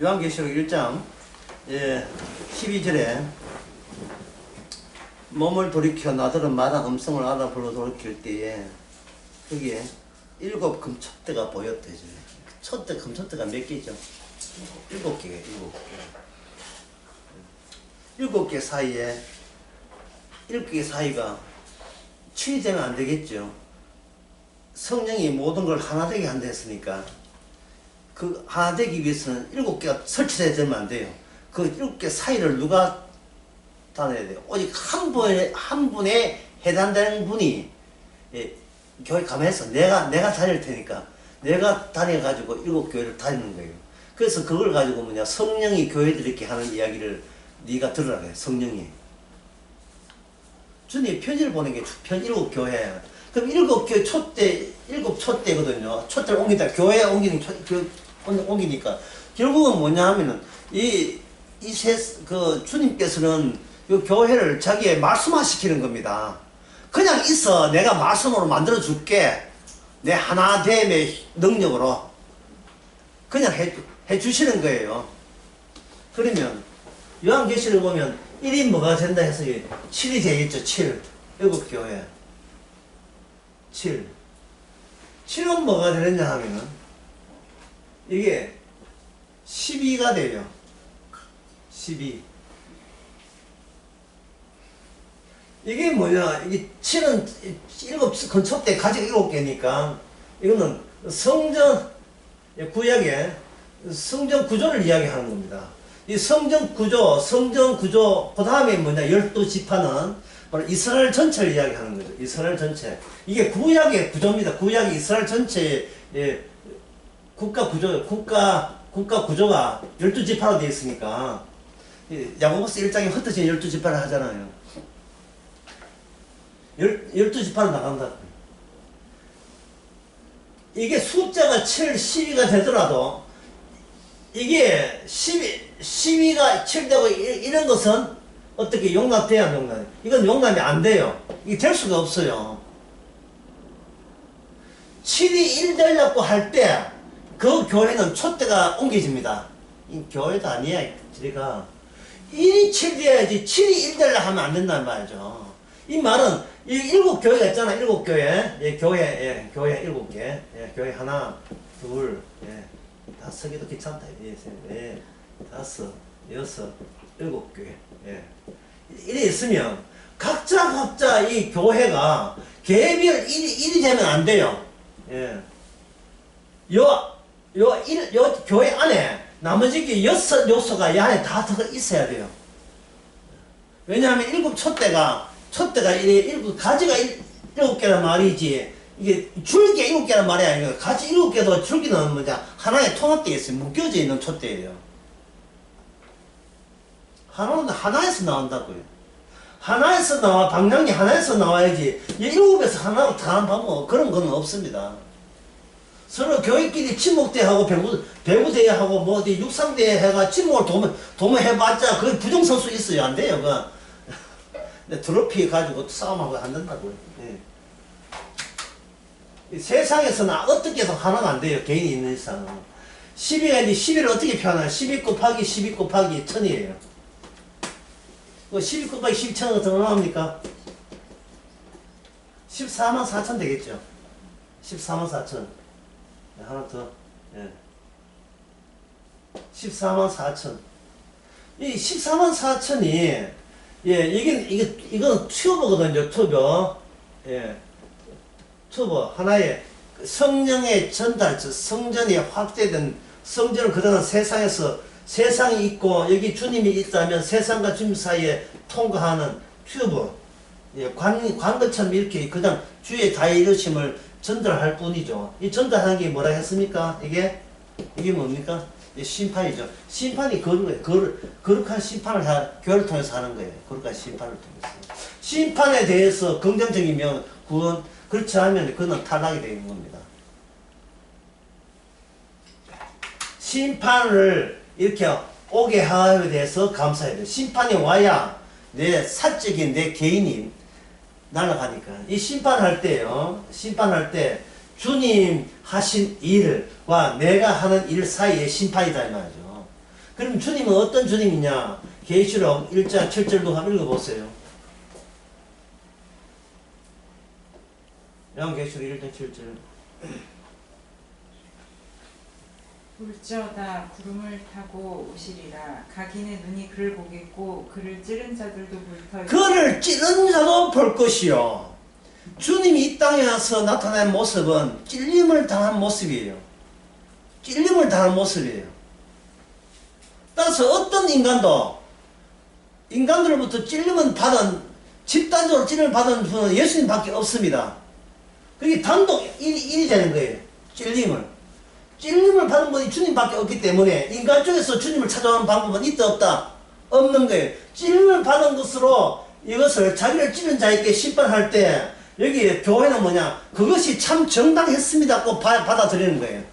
요한계시록 1장 12절에 몸을 돌이켜 나더러 마당 음성을 알아보러 돌이킬 때에 거기에 7 금촛대가 보였대죠. 촛대, 금촛대가 몇 개죠? 7개가 7개 사이에 7개 사이가 7이 되면 안 되겠죠. 성령이 모든 걸 하나 되게 한다 했으니까 그 하나 되기 위해서는 7개가 설치되어야 되면 안 돼요. 그 7개 사이를 누가 다녀야 돼요? 오직 한 분에 해당되는 분이 교회 가면서 내가 다닐 테니까 내가 다녀가지고 7교회를 다니는 거예요. 그래서 그걸 가지고 뭐냐, 성령이 교회들 이렇게 하는 이야기를 네가 들으라 그래. 성령이 주님 편지를 보낸 게 7교회. 그럼 7교회 촛대, 7촛대거든요. 촛대를 옮긴다. 교회에 옮기니까 결국은 뭐냐 하면은 주님께서는 이 교회를 자기의 말씀화시키는 겁니다. 그냥 있어. 내가 말씀으로 만들어 줄게. 내 하나됨의 능력으로 그냥 해 주시는 거예요. 그러면 요한계시를 보면 1이 뭐가 된다 해서 7이 되겠죠. 7. 7교회 7. 7은 뭐가 되느냐 하면은 이게 12가 돼요. 12. 이게 뭐냐, 이게 7은 7 건축대 가지가 7개니까 이거는 성전 구약의 성전 구조를 이야기하는 겁니다. 이 성전 구조, 그 다음에 뭐냐, 12지파는 바로 이스라엘 전체를 이야기하는 거죠. 이스라엘 전체. 이게 구약의 구조입니다. 구약의 이스라엘 전체의 국가 구조가 12지파로 되어 있으니까 야고보서 1장에 흩어진 12지파를 하잖아요. 12지파로 나간다. 이게 숫자가 7, 12가 되더라도 이게 12가 7 되고 이런 것은 어떻게 용납돼야 안 용납? 이건 용납이 안 돼요. 이게 될 수가 없어요. 7이 1 되려고 할 때 그 교회는 촛대가 옮겨집니다. 이 교회도 아니야. 저희가 1이 7 돼야지 7이 1 되려 하면 안 된다는 말이죠. 이 말은 이 7교회가 있잖아. 7교회. 교회 7개. 교회 하나, 둘, 5개도 괜찮다. 5, 6, 7교회. 이래 있으면 각자 이 교회가 개별 1이 되면 안 돼요. 요 교회 안에 나머지 6 요소가 이 안에 다 들어 있어야 돼요. 왜냐하면 7 촛대가 7 가지가 7개란 말이지, 이게 줄기 7개란 말이 아니고 가지 7개도 줄기는 뭐냐, 하나에 통합되어 있어요. 묶여져 있는 촛대예요. 하나는 하나에서 나온다고요. 하나에서 나와, 방향이 하나에서 나와야지. 7에서 하나로 다 하면 그런 건 없습니다. 서로 교회끼리 친목대하고 배구대회하고 뭐 어디 육상대회 해가 친목을 도모해봤자 그게 부정선수 있어요. 안 돼요. 근데 트로피 가지고 싸움하고 안 된다고요. 세상에서는 어떻게 해서 하나가 안 돼요. 개인이 있는 이상은. 12가 이제 12를 어떻게 표현하냐. 12 곱하기 12 곱하기 1000이에요. 12 곱하기 12 1000은 어떻게 나옵니까? 14만 4천 되겠죠. 14만 4천. 하나 더. 14만 4천. 이 14만 4천이, 이건 튜브거든요. 튜브. 하나의 성령의 전달, 성전이 확대된, 성전은 그동안 세상이 있고 여기 주님이 있다면 세상과 주님 사이에 통과하는 튜브. 관것처럼 이렇게 그냥 주의 다이르심을 전달할 뿐이죠. 이 전달하는 게 뭐라 했습니까? 이게 뭡니까? 심판이죠. 심판이 거룩한 심판을 교회를 통해서 하는 거예요. 거룩한 심판을 통해서. 심판에 대해서 긍정적이면 구원, 그렇지 않으면 그는 탈락이 되는 겁니다. 심판을 이렇게 오게 하에 대해서 감사해야 돼요. 심판이 와야 내 사적인 내 개인이 날아가니까. 이 심판할 때요, 심판할 때 주님 하신 일과 내가 하는 일 사이의 심판이다 이 말이죠. 그럼 주님은 어떤 주님이냐? 계시록 1장 7절도 한번 읽어보세요. 요한계시록 1장 7절. 볼지어다 구름을 타고 오시리라. 각인의 눈이 그를 보겠고 그를 찌른 자들도 불터 그를 찌른 자도 볼 것이요. 주님이 이 땅에 와서 나타난 모습은 찔림을 당한 모습이에요. 찔림을 당한 모습이에요. 따라서 어떤 인간들로부터 찔림을 받은, 집단적으로 찔림을 받은 분은 예수님밖에 없습니다. 그게 단독 일이 되는 거예요. 찔림을 받은 분이 주님밖에 없기 때문에 인간 쪽에서 주님을 찾아오는 방법은 있다 없다? 없는 거예요. 찔림을 받은 것으로 이것을 자기를 찌른 자에게 심판할 때 여기 교회는 뭐냐? 그것이 참 정당했습니다고 받아들이는 거예요.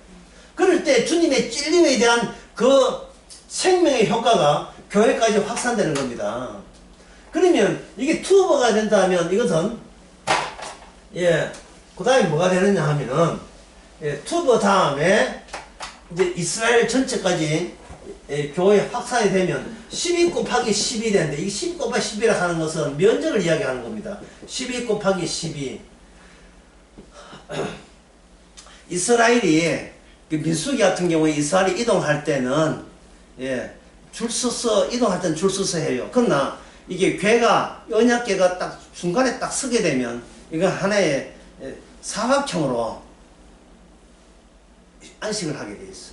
그럴 때 주님의 찔림에 대한 그 생명의 효과가 교회까지 확산되는 겁니다. 그러면 이게 투어가 된다면 이것은 그 다음에 뭐가 되느냐 하면은 투어 다음에 이제 이스라엘 전체까지 교회 확산이 되면 12 곱하기 12 되는데 이 12 곱하기 12라 하는 것은 면적을 이야기하는 겁니다. 12 곱하기 12 이스라엘이 민수기 같은 경우에 이스라엘이 이동할 때는 줄 서서 이동할 때는 줄 서서 해요. 그러나 이게 궤가 언약궤가 딱 중간에 딱 서게 되면 이건 하나의 사각형으로 안식을 하게 돼 있어.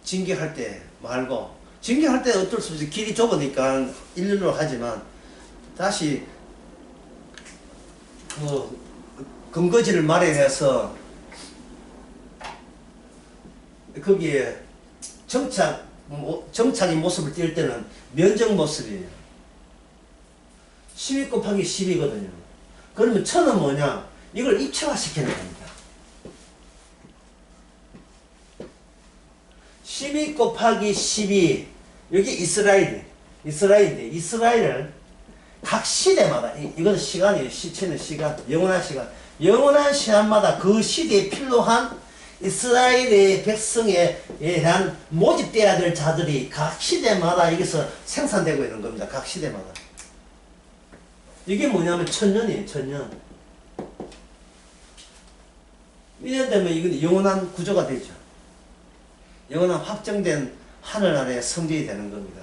징계할 때 말고 징계할 때 어쩔 수 없이 길이 좁으니까 일렬로 하지만 다시 근거지를 마련해서 거기에 정착의 모습을 띌 때는 면적 모습이에요. 12 곱하기 10이거든요. 그러면 천은 뭐냐? 이걸 입체화시키는 겁니다. 12 곱하기 12 여기 이스라엘을 각 시대마다 이건 시간이에요. 시체는 시간, 영원한 시간마다 그 시대에 필요한 이스라엘의 백성에 대한 모집되어야 될 자들이 각 시대마다 여기서 생산되고 있는 겁니다. 각 시대마다. 이게 뭐냐면 천년이에요. 천년. 1년 되면 이건 영원한 구조가 되죠. 영원한 확정된 하늘 아래 성전이 되는 겁니다.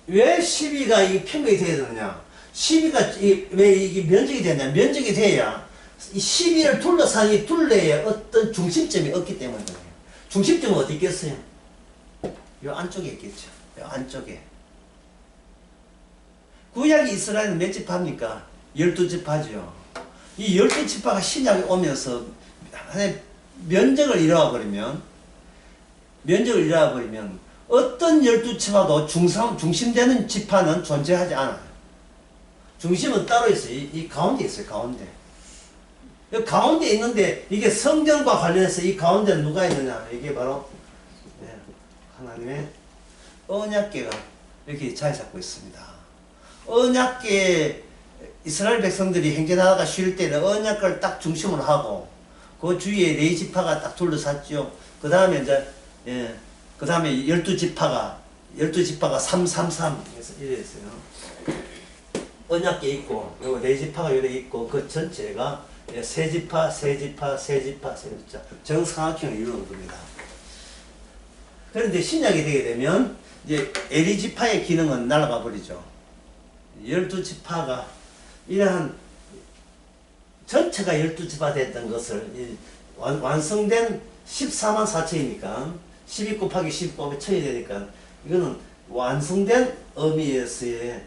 왜 12가 이 평균이 되어야 되느냐? 12가 왜 이게 면적이 되냐? 면적이 돼야 이 12를 둘러싼 이 둘레에 어떤 중심점이 없기 때문이에요. 중심점은 어디 있겠어요? 요 안쪽에 있겠죠. 요 안쪽에. 구약이 이스라엘은 몇 지파입니까? 12지파죠. 이 12지파가 신약에 오면서 하나의 면적을 잃어와 버리면 어떤 12지파도 중심되는 지파는 존재하지 않아요. 중심은 따로 있어요. 이 가운데 있어요. 가운데. 이 가운데 있는데 이게 성전과 관련해서 이 가운데는 누가 있느냐? 이게 바로 하나님의 언약궤가 이렇게 자리 잡고 있습니다. 언약궤 이스라엘 백성들이 행진하다가 쉴 때는 언약궤를 딱 중심으로 하고 그 주위에 네 지파가 딱 둘러쌌죠. 그 다음에 이제 그 다음에 12지파가 333 이랬어요. 언약궤 있고 그리고 네 지파가 여기 있고 그 전체가 세 지파 정사각형을 이루는 겁니다. 그런데 신약이 되게 되면 이제 에리 지파의 기능은 날아가 버리죠. 12지파가 이러한 전체가 12지파 됐던 것을 완성된 14만 4천이니까 12 곱하기 12 곱하기 1000이 되니까 이거는 완성된 의미에서의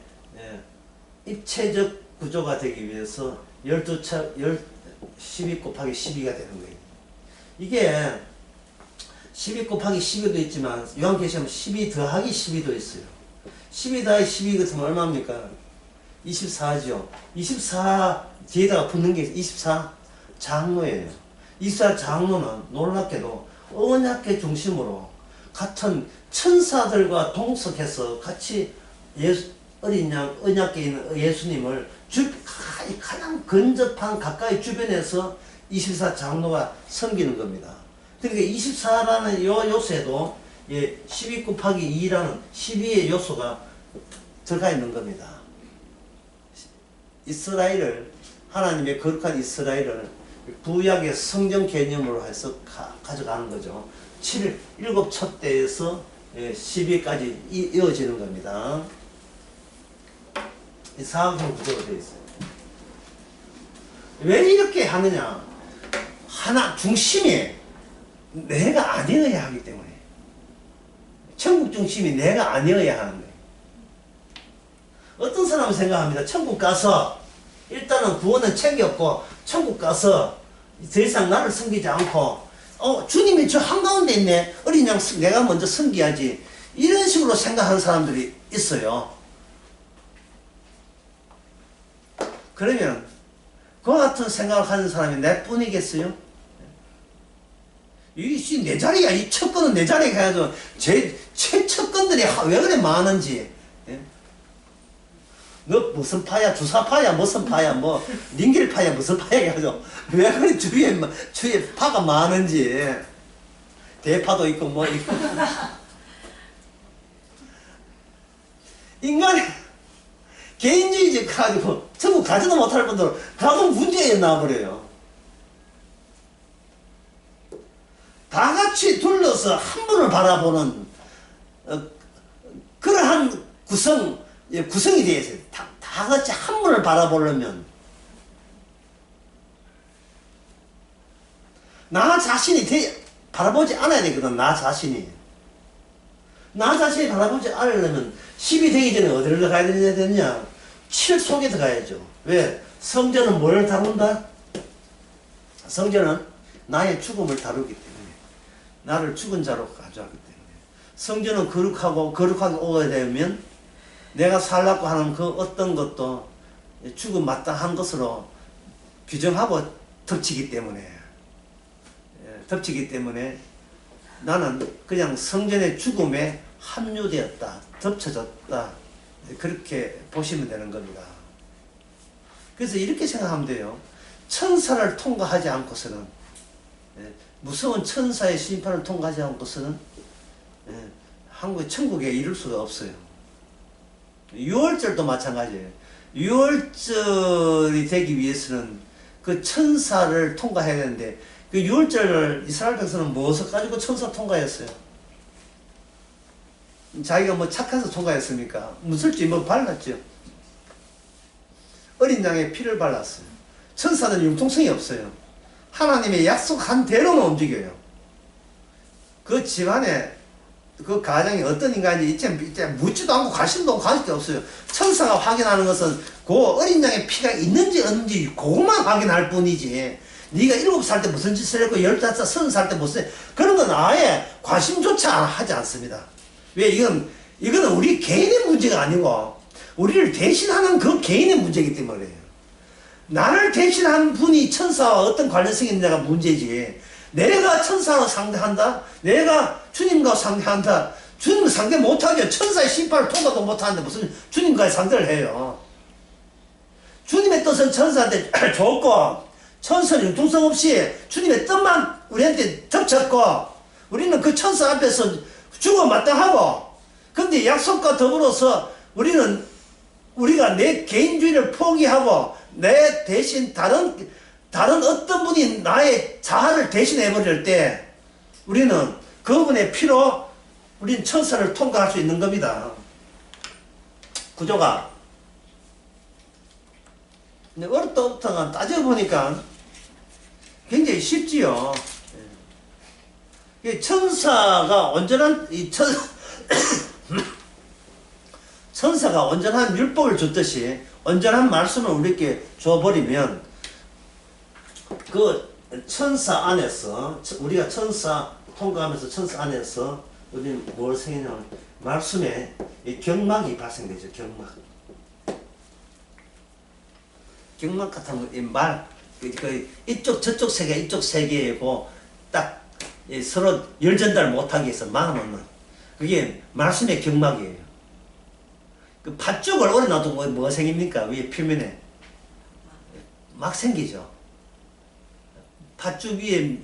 입체적 구조가 되기 위해서 12 곱하기 12가 되는 거예요. 이게 12 곱하기 12도 있지만 요한계시록 12 더하기 12도 있어요. 12 더하기 12 같으면 얼마입니까? 24죠. 24 뒤에다가 붙는 게 24 장로예요. 24 장로는 놀랍게도 언약궤 중심으로 같은 천사들과 동석해서 같이 어린 양 언약궤에 있는 예수님을 가장 근접한 가까이 주변에서 24 장로가 섬기는 겁니다. 그러니까 24라는 요 요소에도 12 곱하기 2라는 12의 요소가 들어가 있는 겁니다. 이스라엘을, 하나님의 거룩한 이스라엘을 구약의 성경 개념으로 해서 가져가는 거죠. 7 첫대에서 12까지 이어지는 겁니다. 이 사각형 구조가 되어 있어요. 왜 이렇게 하느냐? 하나 중심이 내가 아니어야 하기 때문에. 천국 중심이 내가 아니어야 하는 거예요. 어떤 사람은 생각합니다. 천국 가서 일단은 구원은 챙겼고 천국 가서 더 이상 나를 섬기지 않고 주님이 저 한가운데 있네. 어린 양 내가 먼저 섬겨야지. 이런 식으로 생각하는 사람들이 있어요. 그러면 그 같은 생각을 하는 사람이 내 뿐이겠어요? 이게 내 자리야. 이 첩건은 내 자리에 가야죠. 최첩건들이 왜 그래 많은지. 예? 너 무슨 파야? 주사파야? 무슨 파야? 뭐 링길파야? 무슨 파야? 해가지고 왜 그래 주위에 파가 많은지. 대파도 있고 뭐 있고. 인간이 개인주의적 가지고 전부 가지도 못할 분들 가도 문제에 나와버려요. 다 같이 둘러서 한 분을 바라보는 그러한 구성이 되어 있어요. 다 같이 한 분을 바라보려면 나 자신이 바라보지 않아야 되거든. 나 자신이 바라보지 않으려면 10이 되기 전에 어디를 가야 되느냐? 7 속에 들어가야죠. 왜? 성전은 뭘 다룬다? 성전은 나의 죽음을 다루기 때문에, 나를 죽은 자로 가져가기 때문에, 성전은 거룩하게 오게 되면 내가 살라고 하는 그 어떤 것도 죽음 마땅한 것으로 규정하고 덮치기 때문에 나는 그냥 성전의 죽음에 합류되었다, 덮쳐졌다, 그렇게 보시면 되는 겁니다. 그래서 이렇게 생각하면 돼요. 천사를 통과하지 않고서는, 무서운 천사의 심판을 통과하지 않고서는 한국의 천국에 이룰 수가 없어요. 유월절도 마찬가지예요. 유월절이 되기 위해서는 그 천사를 통과해야 되는데, 그 유월절을 이스라엘 백성은 무엇을 가지고 천사 통과했어요? 자기가 뭐 착해서 통과했습니까? 무술지 뭐 발랐죠. 어린 양의 피를 발랐어요. 천사는 융통성이 없어요. 하나님의 약속한 대로는 움직여요. 그 집안에 그 가정이 어떤 인간인지 이제 묻지도 않고 관심도 없어요. 천사가 확인하는 것은 그 어린 양의 피가 있는지 없는지 그것만 확인할 뿐이지, 네가 7살 때 무슨 짓을 했고 15살, 30살 때 무슨, 그런 건 아예 관심조차 하지 않습니다. 왜? 이거는 우리 개인의 문제가 아니고 우리를 대신하는 그 개인의 문제이기 때문에 그래요. 나를 대신하는 분이 천사와 어떤 관련성이 있느냐가 문제지, 내가 천사와 상대한다? 내가 주님과 상대한다? 주님을 상대 못하게 천사의 심판을 통과도 못하는데 무슨 주님과의 상대를 해요. 주님의 뜻은 천사한테 좋고, 천사는 융통성 없이 주님의 뜻만 우리한테 덮쳤고, 우리는 그 천사 앞에서 죽어 마땅하고, 근데 약속과 더불어서 우리가 내 개인주의를 포기하고 내 대신 다른 어떤 분이 나의 자아를 대신해버릴 때 우리는 그분의 피로 우리는 천사를 통과할 수 있는 겁니다. 구조가. 근데 어렵다 따져보니까 굉장히 쉽지요. 천사가 온전한 천사가 온전한 율법을 줬듯이 온전한 말씀을 우리에게 줘버리면 그 천사 안에서, 우리가 천사 통과하면서 천사 안에서 우리는 뭘 생기냐면 말씀에 경막이 발생되죠. 경막 같은 이 말, 이쪽 저쪽 세계 이쪽 세계이고 딱 서로 열 전달 못하게 해서 막아놓는 그게 말씀의 경막이에요. 그 팥죽을 오래 놔두면 뭐가 생깁니까? 위에 표면에 막 생기죠. 팥죽 위에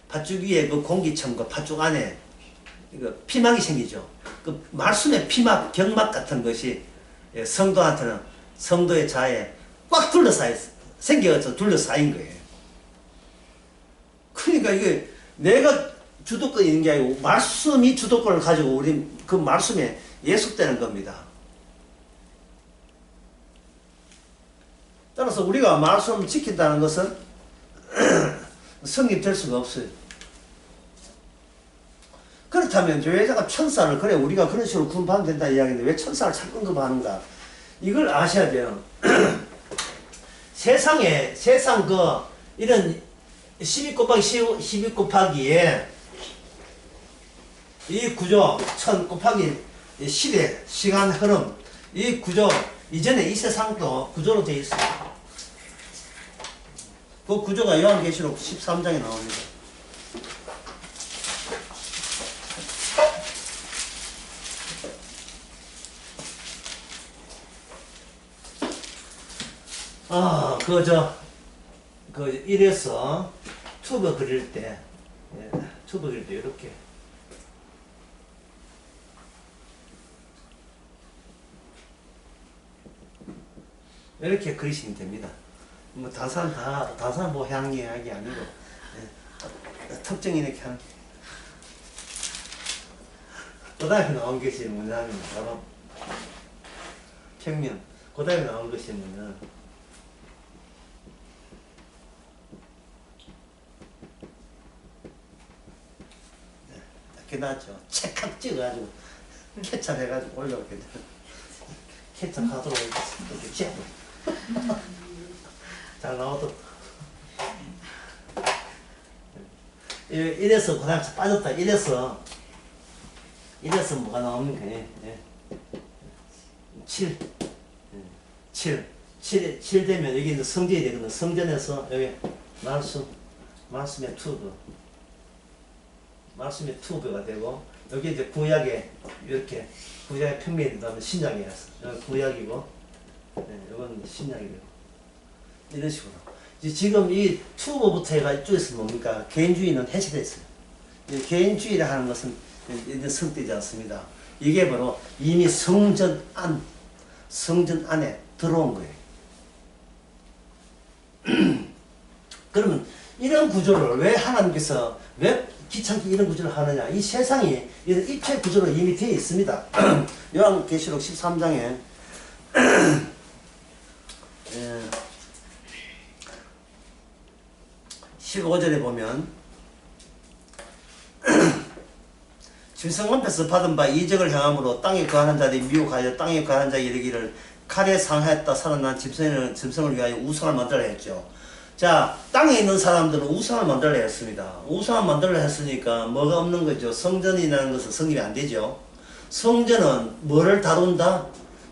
팥죽 위에 그 공기첨과 팥죽 안에 이거 피막이 생기죠. 그 말씀의 피막, 경막 같은 것이 예, 성도한테는 성도의 자에 꽉 생겨서 둘러싸인 거예요. 그러니까 이게 내가 주도권이 있는 게 아니고 말씀이 주도권을 가지고 우리 그 말씀에 예속되는 겁니다. 따라서 우리가 말씀을 지킨다는 것은 성립될 수가 없어요. 그렇다면 교회자가 천사를 그래 우리가 그런 식으로 구원받으면 된다 이야기인데 왜 천사를 자꾸 언급하는가? 이걸 아셔야 돼요. 세상 이런 12 곱하기 12 곱하기에 이 구조 1000 곱하기 시대 시간 흐름 이 구조 이전에 이 세상도 구조로 되어 있어요. 그 구조가 요한계시록 13장에 나옵니다. 이래서 튜브 그릴 때, 이렇게. 이렇게 그리시면 됩니다. 뭐, 다산 뭐 향이하기 아니고, 예. 특정 이렇게 하는. 그 다음에 나온 것이 뭐냐면, 바로, 평면. 그 다음에 나온 것이 뭐냐면, 이렇게 나왔죠. 책각 찍어가지고, 케찹해가지고 올려오게 돼. 케찹하도록 이렇게 찍고. 잘 나오도록. 이래서 그다음 빠졌다. 이래서 뭐가 나옵니까? 예. 7 되면 여기 이제 성전이 되거든. 성전에서 여기 말씀의 투브가 되고 여기 이제 구약에 이렇게 구약의 평면이 된다면 신약이었어. 여기 구약이고 이건 신약이 되고 이런 식으로. 지금 이 투브부터 해가 이쪽에서 뭡니까? 개인주의는 해체됐어요. 개인주의라 하는 것은 이제 성되지 않습니다. 이게 바로 이미 성전 안에 들어온 거예요. 그러면 이런 구조를 왜 하나님께서 왜 귀찮게 이런 구조를 하느냐? 이 세상이 이런 입체 구조로 이미 되어 있습니다. 요한계시록 13장에 15절에 보면 짐승 앞에서 받은 바 이적을 행함으로 땅에 거하는 자들이 미혹하여 땅에 거하는 자에게 이르기를 칼에 상하였다 살아난 짐승을 위하여 우상을 만들어 했죠. 자, 땅에 있는 사람들은 우상을 만들어 했습니다. 우상을 만들어 했으니까 뭐가 없는 거죠? 성전이라는 것은 성립이 안 되죠. 성전은 뭐를 다룬다?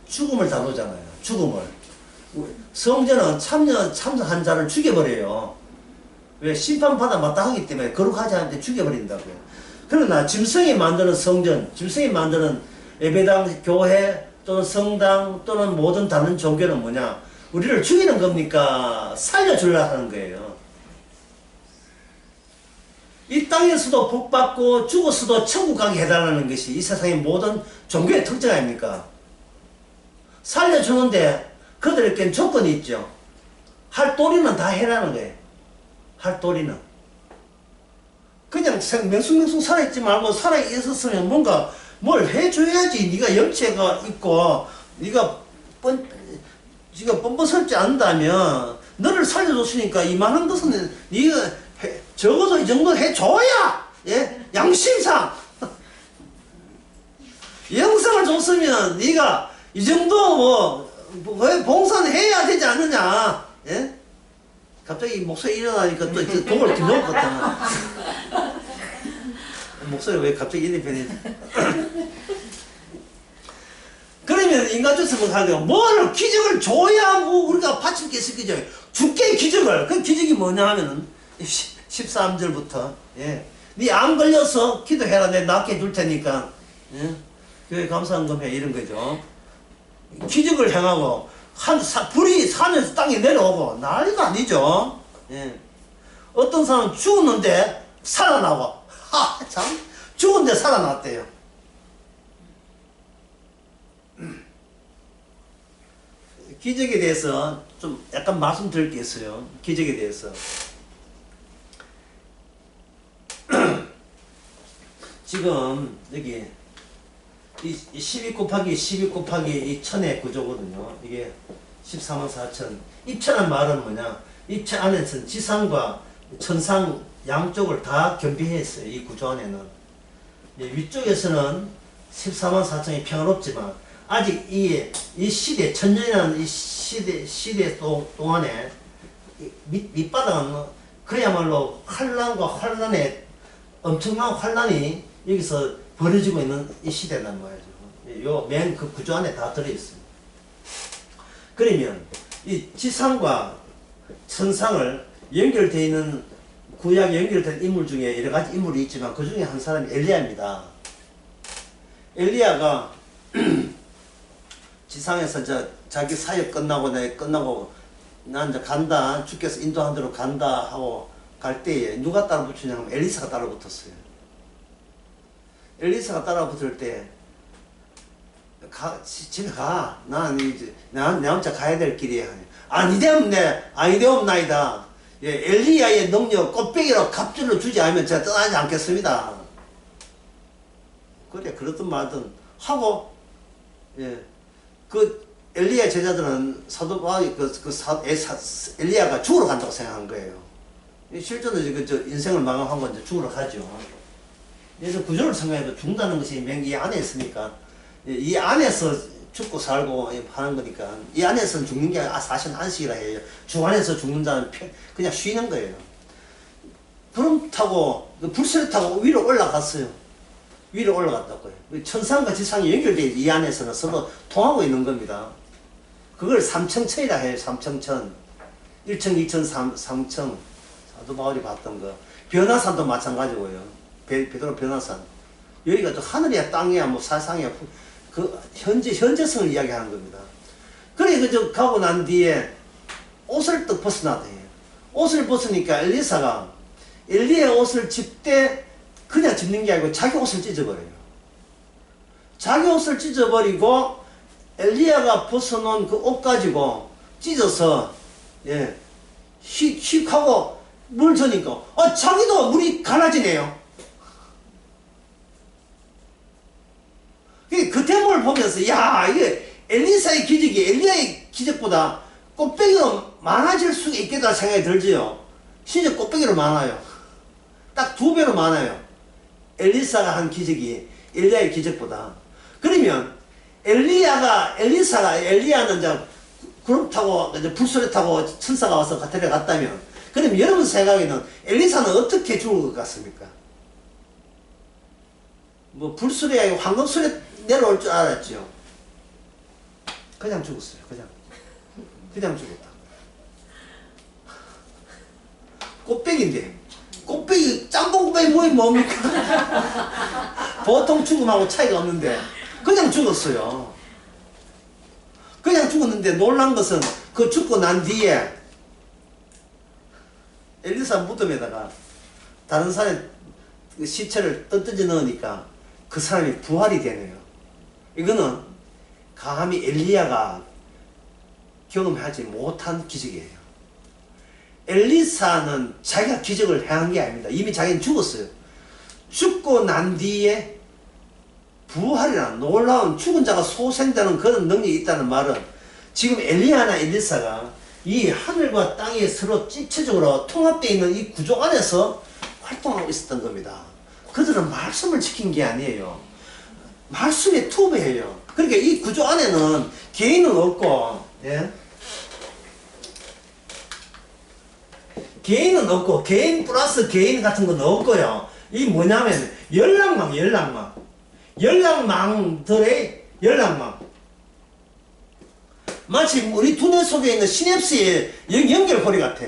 죽음을 다루잖아요. 죽음을. 성전은 참여한 자를 죽여버려요. 왜? 심판받아 마땅하기 때문에 거룩하지 않을 때 죽여버린다고요. 그러나 짐승이 만드는 성전, 짐승이 만드는 예배당, 교회 또는 성당 또는 모든 다른 종교는 뭐냐? 우리를 죽이는 겁니까? 살려주려 하는 거예요. 이 땅에서도 복받고 죽었어도 천국 가게 해달라는 것이 이 세상의 모든 종교의 특징 아닙니까? 살려주는데 그들에겐 조건이 있죠. 할 도리는 다 해라는 거예요. 할 도리는. 그냥 맹숭맹숭 살아있지 말고 살아있었으면 뭔가 뭘 해줘야지. 네가 염치가 있고 네가 뻔뻔설지 않는다면 너를 살려줬으니까 이만한 것은 네가 적어도 이 정도 해줘야 예? 양심상 영상을 줬으면 네가 이 정도 봉사는 해야 되지 않느냐. 예? 갑자기 목소리 일어나니까 또 동을 김정을 것 같아. 목소리 왜 갑자기 이리 변해? 그러면 인간적으로 가게 뭐를 기적을 줘야 뭐 우리가 바칠 게 있을 거죠. 주께 기적을. 그 기적이 뭐냐 하면은 13절부터 예. 네 암 걸려서 기도해라. 내가 낫게 해줄 테니까. 예. 교회 감사한금 해. 이런 거죠. 기적을 행하고 불이 산에서 땅에 내려오고 난리가 아니죠. 예. 어떤 사람은 죽었는데 살아나고, 참 죽은데 살아났대요. 기적에 대해서 좀 약간 말씀드릴 게 있어요. 기적에 대해서. 지금 여기 이 12 곱하기 12 곱하기 이 천의 구조거든요. 이게 14만 4천. 입체란 말은 뭐냐? 입체 안에서는 지상과 천상 양쪽을 다 겸비했어요. 이 구조 안에는. 위쪽에서는 14만 4천이 평화롭지만 아직 이 시대, 천년이라는 이 시대 동안에 밑바닥은 그야말로 환란과 환란의 엄청난 환란이 여기서 벌어지고 있는 이 시대란 말이죠. 요 맨 그 구조 안에 다 들어있어요. 그러면 이 지상과 천상을 연결되어 있는 구약에 연결된 인물 중에 여러 가지 인물이 있지만 그 중에 한 사람이 엘리야입니다. 엘리야가 지상에서 자기 사역 끝나고 난 이제 간다, 주께서 인도한 대로 간다 하고 갈 때에 누가 따라 붙으냐면 엘리사가 따라 붙었어요. 엘리사가 따라 붙을 때 집에 가. 내 혼자 가야 될 길이야. 아니되옵나이다. 예, 엘리야의 능력 꽃배기로 갑줄로 주지 않으면 제가 떠나지 않겠습니다. 그래, 그렇든 말든 하고, 예, 그 엘리야 제자들은 사도 바울이 엘리야가 죽으러 간다고 생각한 거예요. 실제로 인생을 마감한 건 이제 죽으러 가죠. 그래서 구조를 생각해도 죽는다는 것이 이 안에 있으니까, 이 안에서 죽고 살고 하는 거니까, 이 안에서는 죽는 게 사실 안식이라 해요. 주 안에서 죽는 자는 그냥 쉬는 거예요. 구름 타고, 불새를 타고 위로 올라갔어요. 위로 올라갔다고요. 천상과 지상이 연결되어 이 안에서는 서로 통하고 있는 겁니다. 그걸 삼청천이라 해요. 삼청천. 1청, 2청, 3청. 사도 바울이 봤던 거. 변화산도 마찬가지고요. 베드로 변화산. 여기가 또 하늘이야 땅이야 뭐 사상이야 그 현재성을 이야기하는 겁니다. 그래 그저 가고 난 뒤에 옷을 떡 벗어나대. 옷을 벗으니까 엘리야의 옷을 집되 그냥 집는 게 아니고 자기 옷을 찢어버려요. 자기 옷을 찢어버리고 엘리야가 벗어놓은 그 옷 가지고 찢어서 휙 하고 물 저니까 자기도 물이 갈라지네요. 그 대목을 보면서 야 이게 엘리사의 기적이 엘리야의 기적보다 꽃배기로 많아질 수 있겠다 생각이 들지요. 진짜 꽃배기로 많아요. 딱 2배로 많아요. 엘리사가 한 기적이 엘리야의 기적보다. 그러면 엘리야는 이제 구름 타고 이제 불소리 타고 천사가 와서 데려갔다면, 그럼 여러분 생각에는 엘리사는 어떻게 죽을 것 같습니까? 뭐 불소리 아니고 황금소리 내려올 줄 알았죠. 그냥 죽었어요. 그냥 죽었다. 꽃배기인데 꽃배기 짬뽕 꽃배기 뭡니까? 보통 죽음하고 차이가 없는데 그냥 죽었어요. 그냥 죽었는데 놀란 것은 그 죽고 난 뒤에 엘리사 무덤에다가 다른 사람의 시체를 던져 넣으니까 그 사람이 부활이 되네요. 이거는 감히 엘리야가 경험하지 못한 기적이에요. 엘리사는 자기가 기적을 행한 게 아닙니다. 이미 자기는 죽었어요. 죽고 난 뒤에 부활이라는 놀라운 죽은 자가 소생되는 그런 능력이 있다는 말은 지금 엘리야나 엘리사가 이 하늘과 땅이 서로 입체적으로 통합되어 있는 이 구조 안에서 활동하고 있었던 겁니다. 그들은 말씀을 지킨 게 아니에요. 말씀에 투배해요. 그러니까 이 구조 안에는 개인은 없고, 개인은 없고, 개인 플러스 개인 같은 건 없고요. 이 뭐냐면, 연락망들의 연락망. 마치 우리 두뇌 속에 있는 시냅스의 연결고리 같아.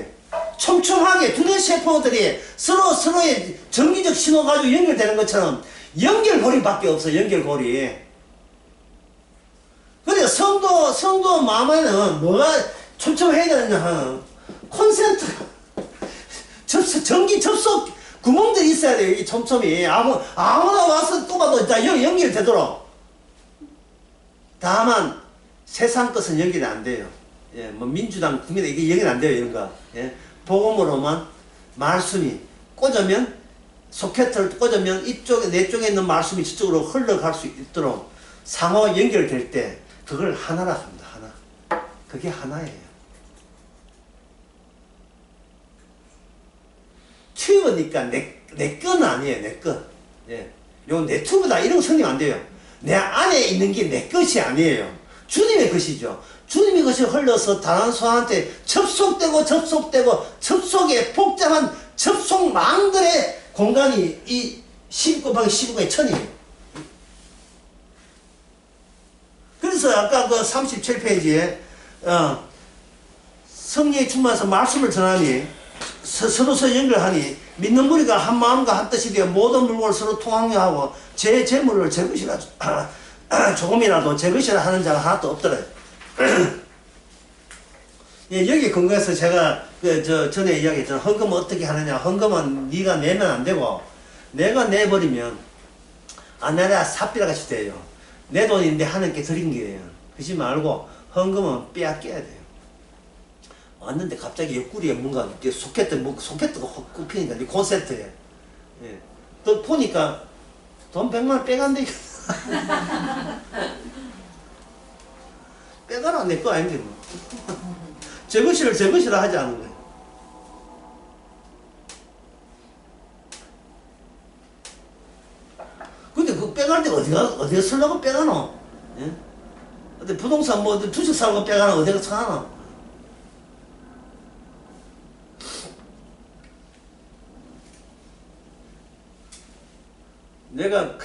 촘촘하게 두뇌 세포들이 서로의 정기적 신호 가지고 연결되는 것처럼 연결고리밖에 없어, 연결고리. 그래, 성도 마음에는 뭐가 촘촘해야 되느냐 하는 콘센트, 전기 접속 구멍들이 있어야 돼요. 이 촘촘히. 아무나 와서 뚫어도 다 연결되도록. 다만, 세상 것은 연결이 안 돼요. 예, 뭐, 민주당, 국민당, 이게 연결 안 돼요, 이런 거. 예. 복음으로만 말씀이 꽂으면, 소켓을 꽂으면 이쪽에, 내 쪽에 있는 말씀이 저쪽으로 흘러갈 수 있도록 상호 연결될 때, 그걸 하나라 합니다, 하나. 그게 하나예요. 튜브니까 내 거는 아니에요, 내 거. 예. 요 내 튜브다, 이런 거 성립 안 돼요. 내 안에 있는 게 내 것이 아니에요. 주님의 것이죠. 주님의 것이 흘러서 다른 소한테 접속되고 접속에 복잡한 접속망들의 공간이 이 12 곱하기 15의 천이에요. 그래서 아까 그 37페이지에 성령의 충만해서 말씀을 전하니 서로서 연결하니 믿는 무리가 한 마음과 한 뜻이 되어 모든 물건을 서로 통합하고 제 재물을 제 것이라 조금이라도 제 것이라 하는 자가 하나도 없더라. 예, 여기 근거해서 제가 전에 이야기했잖아. 헌금은 어떻게 하느냐. 헌금은 네가 내면 안 되고 내가 내버리면 내가 삽비라같이 돼요. 내 돈인데 하나님께 드린 거예요. 그러지 말고 헌금은 빼앗겨야 돼요. 왔는데 갑자기 옆구리에 뭔가 소켓도 확 굽히니까 이 콘셉트에. 예. 또 보니까 돈 100만 원 빼간대. 빼가라, 내 거 아닌데 뭐. 제 것이라 하지 않은 거예요. 근데 그 빼갈 데가 어디가 쓰려고 빼가노? 예? 근데 부동산 뭐 주식 사고 빼가나 어디가 사나? 내가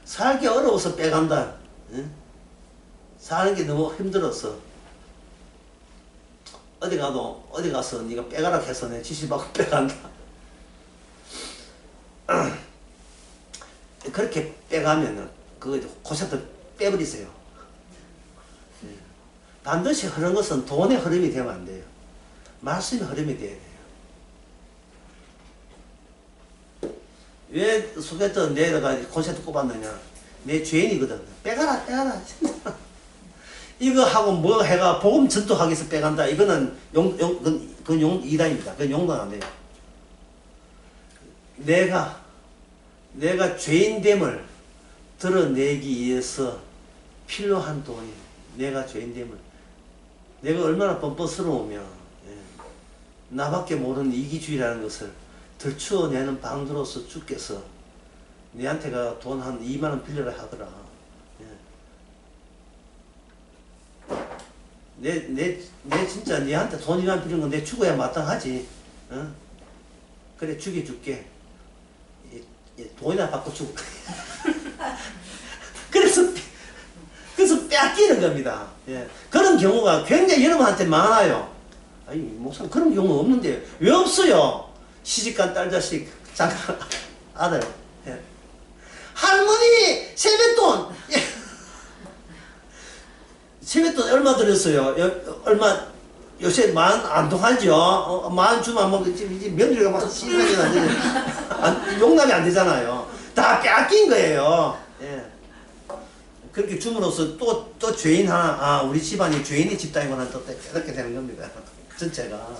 살기 어려워서 빼간다. 예? 사는 게 너무 힘들었어. 어디 가서 네가 빼가라 해서 내 지시받고 빼간다. 그렇게 빼가면은 그거 고set도 빼버리세요. 예. 반드시 흐르는 것은 돈의 흐름이 되면 안 돼요. 말씀의 흐름이 돼야 돼요. 왜 소개트 내다가 콘셉트 꼽았느냐? 내 죄인이거든. 빼가라. 이거 하고 뭐 해가 복음 전도하기 위해서 빼간다. 이거는 그건 이단입니다. 그건 용납 안 돼요. 내가 죄인됨을 드러내기 위해서 필요한 돈이 내가 죄인됨을 내가 얼마나 뻔뻔스러우면 나밖에 모르는 이기주의라는 것을 들추어내는 방도로서 주께서 내한테가 돈 한 2만 원 빌려라 하더라. 내 진짜 내한테 돈 2만 원 빌린 건 내 죽어야 마땅하지. 어? 그래 죽여줄게. 돈이나 받고 죽어. 그래서 뺏기는 겁니다. 예. 그런 경우가 굉장히 여러분한테 많아요. 아니 목사님 그런 경우 없는데 왜 없어요? 시집간 딸 자식 잠깐 아들 예. 할머니 세뱃돈 예. 세뱃돈 얼마 들였어요? 얼마 요새 만 안 통하죠? 만 주면 뭐 며느리가 막 시간이 안 되죠. 용납이 안 되잖아요. 다 뺏긴 거예요. 예. 그렇게 줌으로써 또 죄인 하나, 우리 집안이 죄인의 집단이구나 또 깨닫게 되는 겁니다. 전체가.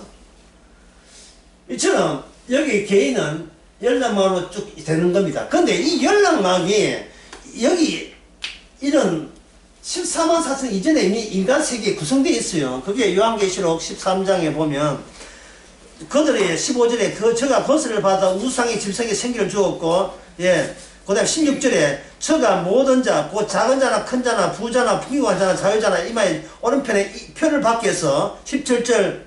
이처럼 여기 개인은 연락망으로 쭉 되는 겁니다. 근데 이 연락망이 여기 이런 14만 4천 이전에 이미 인간 세계에 구성되어 있어요. 그게 요한계시록 13장에 보면 그들의 15절에 저가 권세를 받아 우상의 짐승의 생기를 주었고, 예. 그 다음에 16절에 저가 모든 자, 곧 작은 자나 큰 자나 부자나 부귀한 자나 자유자나 이마에 오른편에 이 표를 받게 해서 17절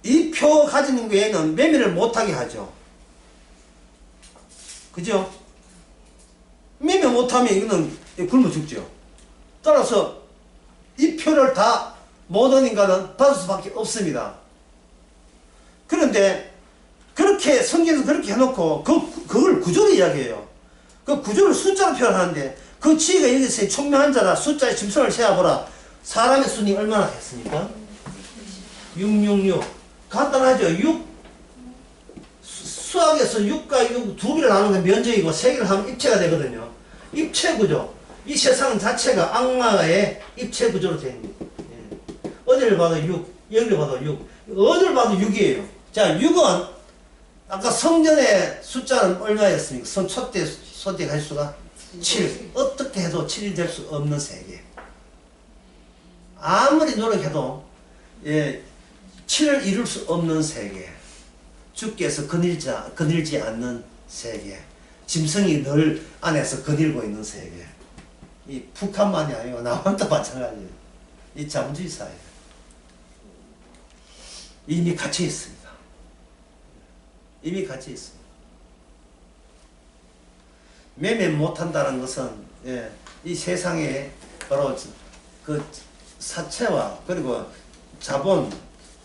이 표 가지는 외에는 매매를 못하게 하죠. 그죠? 매매 못하면 이거는 굶어 죽죠. 따라서 이 표를 다 모든 인간은 받을 수밖에 없습니다. 그런데 그렇게 성경에서 그렇게 해놓고 그걸 구조로 이야기해요. 그 구조를 숫자로 표현하는데 그 지혜가 여기서 총명한 자라 숫자의 짐승을 세어보라. 사람의 순이 얼마나 됐습니까? 666. 간단하죠. 6 수학에서 6과 6 두 개를 나누는 게 면적이고 세 개를 하면 입체가 되거든요. 입체 구조. 이 세상 자체가 악마의 입체 구조로 되어 있습니다. 예. 어디를 봐도 6, 여기를 봐도 6, 어디를 봐도 6이에요. 자, 6은 아까 성전의 숫자는 얼마였습니까? 첫째 소대 가지수가 7. 어떻게 해도 7이 될 수 없는 세계. 아무리 노력해도 7을 이룰 수 없는 세계. 주께서 거닐지 않는 세계. 짐승이 늘 안에서 거닐고 있는 세계. 이 북한만이 아니고 남한도 마찬가지예요. 이 자본주의 사회. 이미 갇혀 있습니다. 이미 갇혀 있습니다. 매매 못한다는 것은 이 세상에 바로 그 사채와 그리고 자본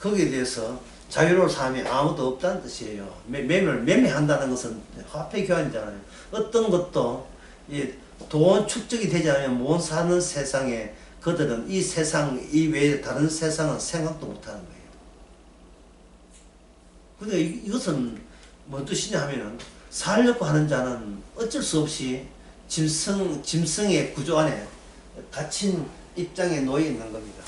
거기에 대해서 자유로울 사람이 아무도 없다는 뜻이에요. 매매를 매매한다는 것은 화폐 교환이잖아요. 어떤 것도 돈 축적이 되지 않으면 못 사는 세상에 그들은 이 세상 이외에 다른 세상은 생각도 못하는 거예요. 근데 이것은 뭔 뜻이냐 하면은 살려고 하는 자는 어쩔 수 없이 짐승의 구조 안에 갇힌 입장에 놓여 있는 겁니다.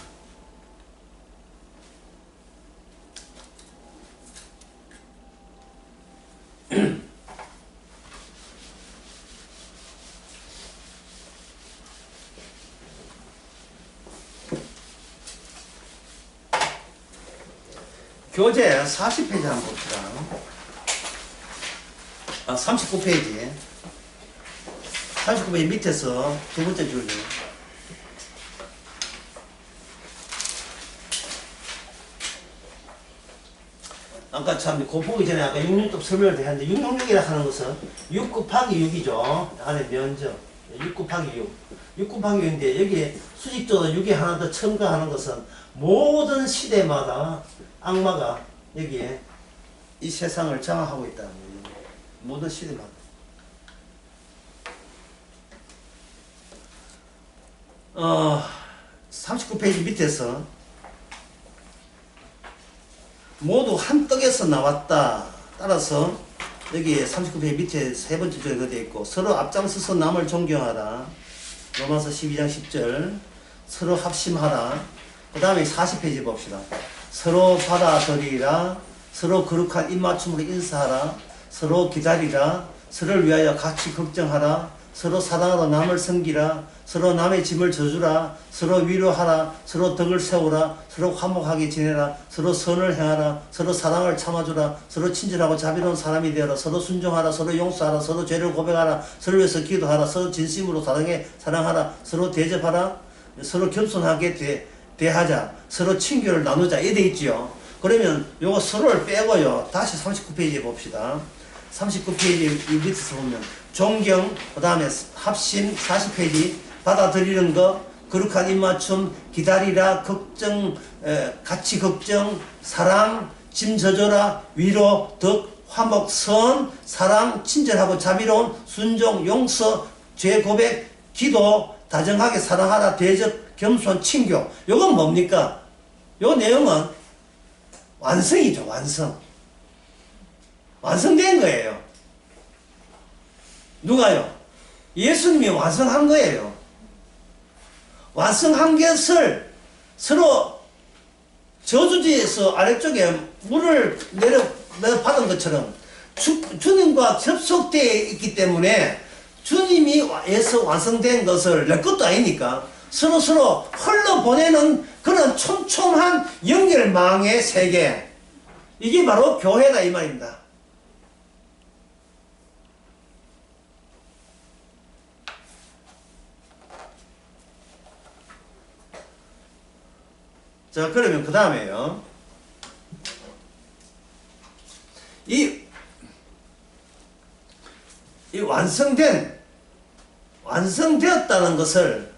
교재 40페이지 한번 봅시다. 39페이지. 39페이지 밑에서 두 번째 줄이요. 아까 참, 그 보기 전에 아까 666 설명을 했는데, 666이라 하는 것은 6 곱하기 6이죠. 안에 면적. 6 곱하기 6. 6 곱하기 6인데, 여기에 수직적으로 6이 하나 더 첨가하는 것은 모든 시대마다 악마가 여기에 이 세상을 장악하고 있다는 거예요. 모든 시대마다. 어, 39페이지 밑에서 모두 한 떡에서 나왔다. 따라서 여기 39페이지 밑에 세 번째 줄에 그거 되어 있고, 서로 앞장서서 남을 존경하라. 로마서 12장 10절. 서로 합심하라. 그 다음에 40페이지 봅시다. 서로 받아들이라. 서로 거룩한 입맞춤으로 인사하라. 서로 기다리라. 서로를 위하여 같이 걱정하라. 서로 사랑하러 남을 섬기라. 서로 남의 짐을 져주라. 서로 위로하라. 서로 덕을 세우라. 서로 화목하게 지내라. 서로 선을 행하라. 서로 사랑을 참아주라. 서로 친절하고 자비로운 사람이 되어라. 서로 순종하라. 서로 용서하라. 서로 죄를 고백하라. 서로 위해서 기도하라. 서로 진심으로 사랑하라. 서로 대접하라. 서로 겸손하게 대하자. 서로 친교를 나누자. 이래 있지요. 그러면 요거 서로를 빼고요. 다시 39페이지에 봅시다. 39페이지 밑에서 보면 존경, 그 다음에 합심, 40페이지 받아들이는 거, 거룩한 입맞춤, 기다리라, 걱정, 같이 걱정, 사랑, 짐 져줘라, 위로, 덕, 화목, 선, 사랑, 친절하고 자비로운, 순종, 용서, 죄 고백, 기도, 다정하게 사랑하라, 대접, 겸손, 친교. 요건 뭡니까? 요 내용은 완성이죠, 완성. 완성된 거예요. 누가요? 예수님이 완성한 거예요. 완성한 것을 서로 저주지에서 아래쪽에 물을 받은 것처럼 주님과 접속되어 있기 때문에 주님이에서 완성된 것을 내 것도 아니니까 서로 흘러보내는 그런 촘촘한 연결망의 세계. 이게 바로 교회다 이 말입니다. 자, 그러면 그 다음에요. 이 완성되었다는 것을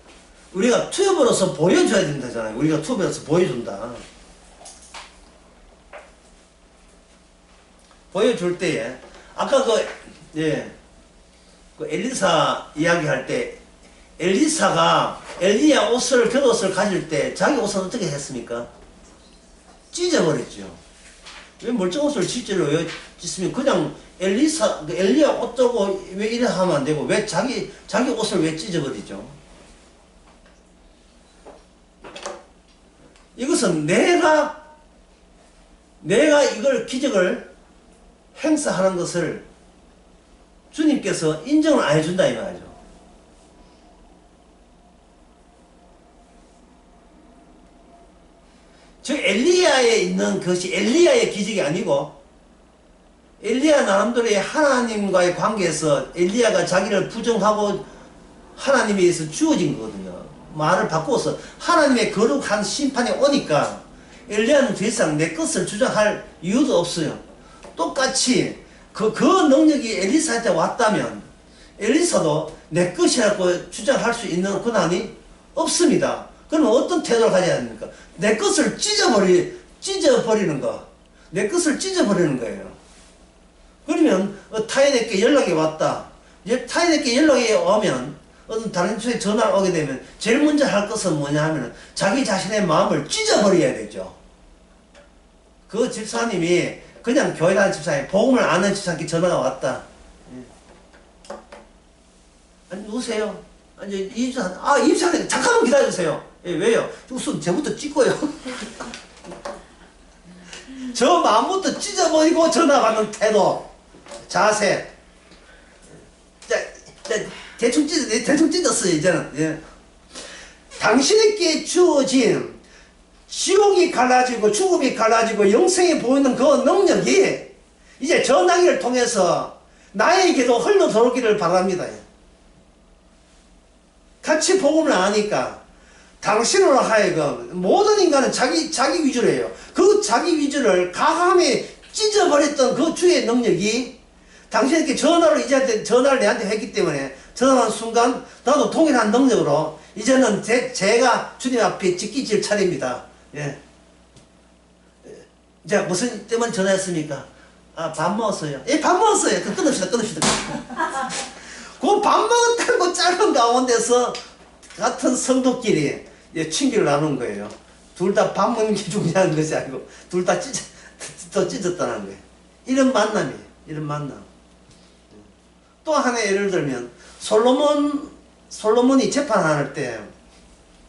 우리가 튜브로서 보여줘야 된다잖아요. 우리가 튜브로서 보여준다. 보여줄 때에, 아까 그 엘리사 이야기할 때, 엘리사가 엘리야 겉옷을 가질 때 자기 옷은 어떻게 했습니까? 찢어버렸죠. 왜 멀쩡한 옷을 실제로 왜 찢으면 그냥 엘리야 옷 들고 왜 이래 하면 안 되고 왜 자기 옷을 왜 찢어버리죠? 이것은 내가 이걸 기적을 행사하는 것을 주님께서 인정을 안 해준다 이 말이죠. 즉 엘리야에 있는 것이 엘리야의 기적이 아니고 엘리야 나름대로의 하나님과의 관계에서 엘리야가 자기를 부정하고 하나님에 의해서 주어진 거거든요. 말을 바꾸어서 하나님의 거룩한 심판이 오니까 엘리야는 더 이상 내 것을 주장할 이유도 없어요. 똑같이 그 능력이 엘리사한테 왔다면 엘리사도 내 것이라고 주장할 수 있는 권한이 없습니다. 그러면 어떤 태도를 가져야 됩니까? 내 것을 찢어버리는 거. 내 것을 찢어버리는 거예요. 그러면 타인에게 연락이 왔다. 타인에게 연락이 오면 어떤 다른 쪽에 전화가 오게 되면 제일 먼저 할 것은 뭐냐 하면 자기 자신의 마음을 찢어버려야 되죠. 그 집사님이 그냥 교회 다니는 집사님, 복음을 아는 집사님께 전화가 왔다. 아니, 누구세요? 아니, 이 집사님, 이 집사님, 잠깐만 기다려주세요. 예, 왜요? 우선 저부터 찍고요. 저 마음부터 찢어버리고 전화 받는 태도, 자세. 자, 대충 찢었어요, 이제는. 예. 당신에게 주어진 지옥이 갈라지고 죽음이 갈라지고 영생이 보이는 그 능력이 이제 전화기를 통해서 나에게도 흘러 들어오기를 바랍니다. 같이 복음을 아니까 당신으로 하여금 모든 인간은 자기 위주로 해요. 그 자기 위주를 가감히 찢어버렸던 그 주의 능력이 당신에게 전화를 내한테 했기 때문에 전화한 순간 나도 동일한 능력으로 이제는 제가 주님 앞에 지키질 차례입니다. 예. 자, 무슨 때문에 전화했습니까? 밥 먹었어요. 예, 밥 먹었어요. 끊읍시다. 그 밥 먹었다는 그 짧은 가운데서 같은 성도끼리 친기를 나눈 거예요. 둘 다 밥 먹는 게 중요한 것이 아니고 둘 다 찢었다는 거예요. 이런 만남. 또 하나 예를 들면 솔로몬이 재판할 때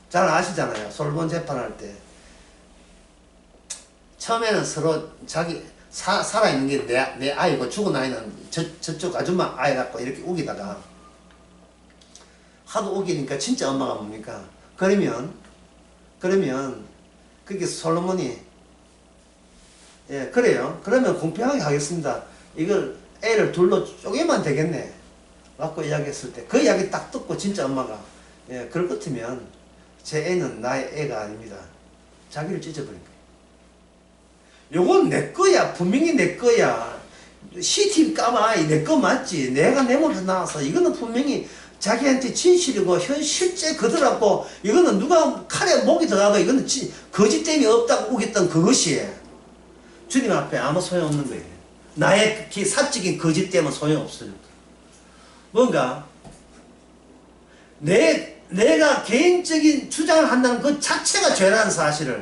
잘 아시잖아요. 솔로몬 재판할 때 처음에는 서로 자기 살아있는 게 내 아이고 죽은 아이는 저쪽 아줌마 아이 갖고 이렇게 우기다가 하도 우기니까 진짜 엄마가 뭡니까? 그러면 그게 솔로몬이 그래요. 그러면 공평하게 하겠습니다. 이걸 애를 둘로 쪼개면 되겠네. 라고 이야기했을 때 그 이야기 딱 듣고 진짜 엄마가 그럴 것 같으면 제 애는 나의 애가 아닙니다. 자기를 찢어버린 거예요. 요건 내 거야. 분명히 내 거야. 시팀 까마이 내 거 맞지. 내가 내 몸에서 나와서 이거는 분명히 자기한테 진실이고 실제 그들하고 이거는 누가 칼에 목이 들어가고 이거는 거짓됨이 없다고 우겼던 그것이 주님 앞에 아무 소용없는 거예요. 나의 사적인 거짓됨은 소용없어요. 뭔가 내가 개인적인 주장을 한다는 그 자체가 죄라는 사실을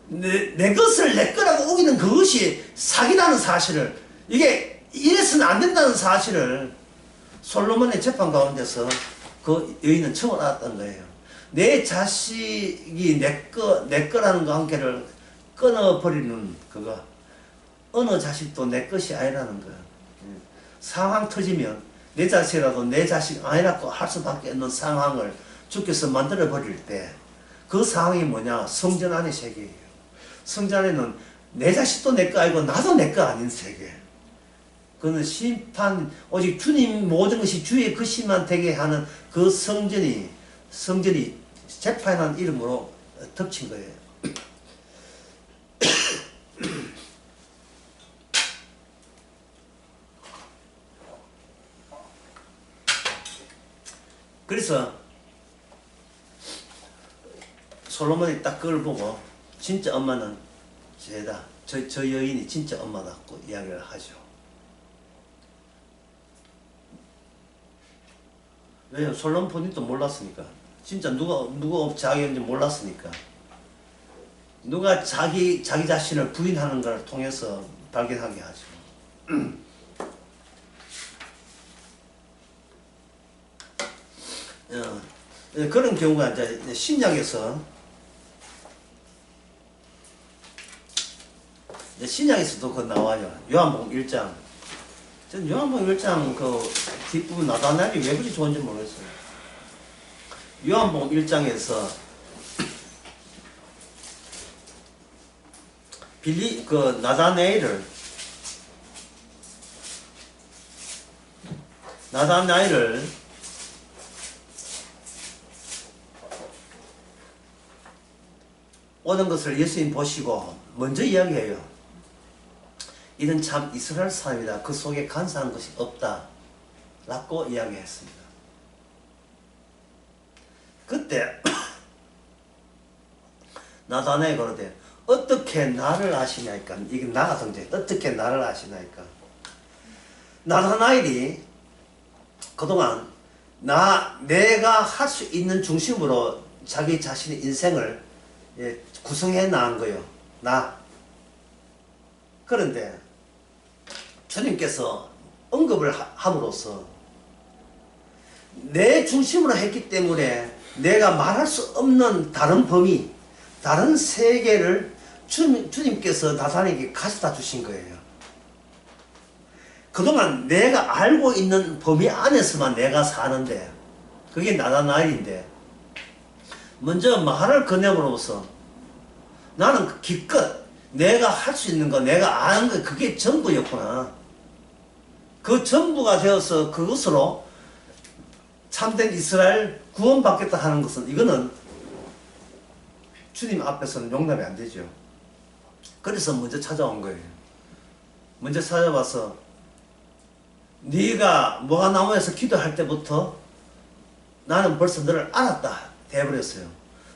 내 것을 내 거라고 우기는 그것이 사기라는 사실을 이게 이래서는 안 된다는 사실을 솔로몬의 재판 가운데서 그 여인은 처음 알았던 거예요. 내 자식이 내 거라는 관계를 끊어버리는 그거 어느 자식도 내 것이 아니라는 거예요. 상황 터지면 내 자식이라도 내 자식 아니라고 할 수밖에 없는 상황을 주께서 만들어 버릴 때 그 상황이 뭐냐? 성전 안의 세계예요. 성전 안에는 내 자식도 내 거 아니고 나도 내 거 아닌 세계. 그는 심판 오직 주님 모든 것이 주의 것이만 되게 하는 그 성전이 재판이라는 이름으로 덮친 거예요. 그래서 솔로몬이 딱 그걸 보고 진짜 엄마는 쟤다. 저 여인이 진짜 엄마다고 이야기를 하죠. 왜요? 솔로몬 본인도 몰랐으니까. 진짜 누가 자기인지 몰랐으니까. 누가 자기 자신을 부인하는 걸 통해서 발견하게 하죠. 그런 경우가 이제 신약에서도 그 나와요. 요한복음 1장. 전 요한복음 1장 그 뒷부분 나다나엘이 왜 그리 좋은지 모르겠어요. 요한복음 1장에서 나다나엘을 오는 것을 예수님 보시고 먼저 이야기해요. 이는 참 이스라엘 사람이다. 그 속에 간사한 것이 없다. 라고 이야기했습니다. 그때 나다나엘이 그러대. 어떻게 나를 아시냐니까. 이게 나가 성제. 어떻게 나를 아시냐니까. 나다나엘이 그동안 내가 할 수 있는 중심으로 자기 자신의 인생을 구성해 나간 거예요. 그런데 주님께서 언급을 함으로써 내 중심으로 했기 때문에 내가 말할 수 없는 다른 범위, 다른 세계를 주님께서 나다나엘에게 가져다 주신 거예요. 그동안 내가 알고 있는 범위 안에서만 내가 사는데, 그게 나다나엘인데, 먼저 말을 건네므로써 나는 기껏 내가 할 수 있는 거, 내가 아는 거, 그게 전부였구나. 그 전부가 되어서 그것으로 참된 이스라엘 구원받겠다 하는 것은, 이거는 주님 앞에서는 용납이 안 되죠. 그래서 먼저 찾아온 거예요. 먼저 찾아와서 네가 뭐가 나무에서 기도할 때부터 나는 벌써 너를 알았다 돼버렸어요.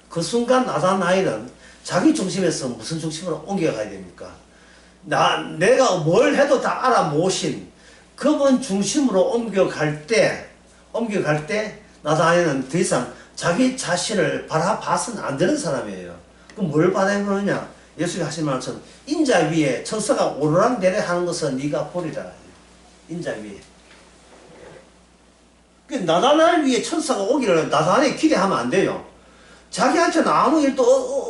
그 순간 나다나엘은 자기 중심에서 무슨 중심으로 옮겨가야 됩니까? 내가 뭘 해도 다 알아 모신 그분 중심으로 옮겨갈 때 나다나엘은 더 이상 자기 자신을 바라봐서는 안 되는 사람이에요. 그럼 뭘 바라보느냐? 예수님이 하신 말처럼 인자 위에 천사가 오르락내리락 하는 것은 네가 보리라. 인자 위에. 나다나엘 위에 천사가 오기를 나다나엘이 기대하면 안 돼요. 자기한테는 아무 일도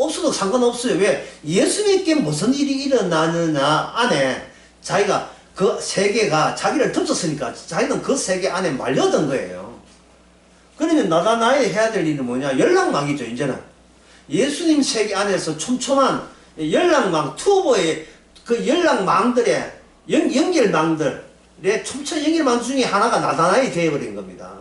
없어도 상관없어요. 왜? 예수님께 무슨 일이 일어나느냐 안에 자기가 그 세계가 자기를 덮쳤으니까 자기는 그 세계 안에 말려든 거예요. 그러면 나다나엘이 해야 될 일은 뭐냐? 연락망이죠. 이제는 예수님 세계 안에서 촘촘한 연락망, 투보의 그 연락망들의 연결망들의 촘촘한 연결망 중에 하나가 나다나엘이 되어버린 겁니다.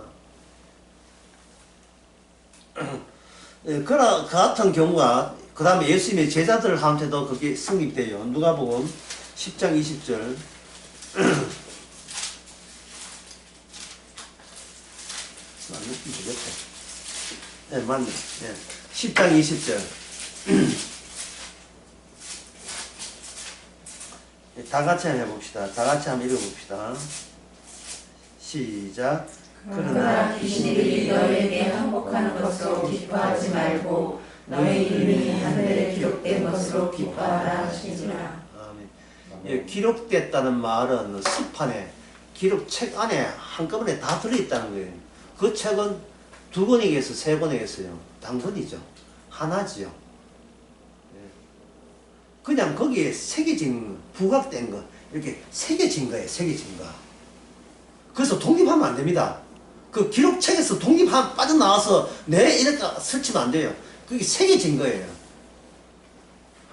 그 같은 경우가 그 다음에 예수님의 제자들한테도 그게 성립돼요. 누가복음 10장 20절. 네, 맞네. 네. 10장 20절. 다 같이 한번 해봅시다. 다 같이 한번 읽어봅시다. 시작. 그러나 귀신들이 너에게 항복하는 것으로 기뻐하지 말고 너의 이름이 하늘에 기록된 것으로 기뻐하라 하시니라. 아멘. 예, 기록됐다는 말은 수판에 기록책 안에 한꺼번에 다 들어있다는 거예요. 그 책은 2권이겠어요? 3권이겠어요? 단권이죠. 하나지요. 예. 그냥 거기에 새겨진 부각된 거 이렇게 새겨진 거예요. 새겨진 거. 그래서 독립하면 안 됩니다. 그 기록책에서 빠져나와서 이렇게 설치면 안 돼요. 그게 새겨진 거예요.